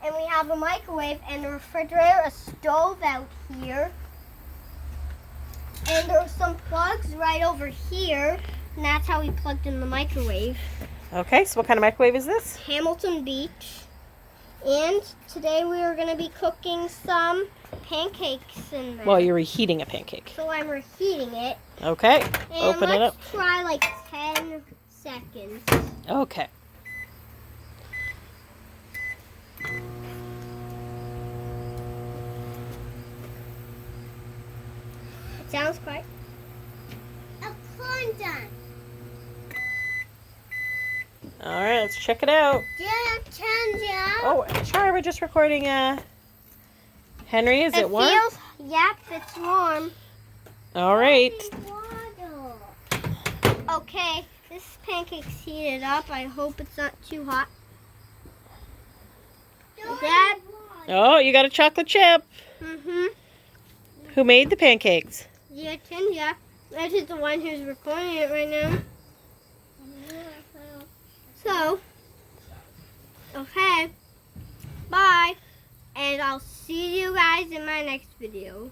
and we have a microwave and a refrigerator, a stove out here. And there's some plugs right over here, and that's how we plugged in the microwave. Okay, so what kind of microwave is this? Hamilton Beach. And today we are going to be cooking some pancakes in there. Well, you're reheating a pancake. So I'm reheating it. Okay, And open it up. let's try like 10 seconds. Okay. It sounds quite. A corn done. All right, let's check it out. Yeah, turns out. Oh, Char, we're just recording. Henry, is it warm? Yep, it's warm. All right. Okay, this pancake's heated up. I hope it's not too hot. Dad? Oh, you got a chocolate chip. Mm-hmm. Who made the pancakes? Yeah, Tinja. That is the one who's recording it right now. So, okay. Bye. And I'll see you guys in my next video.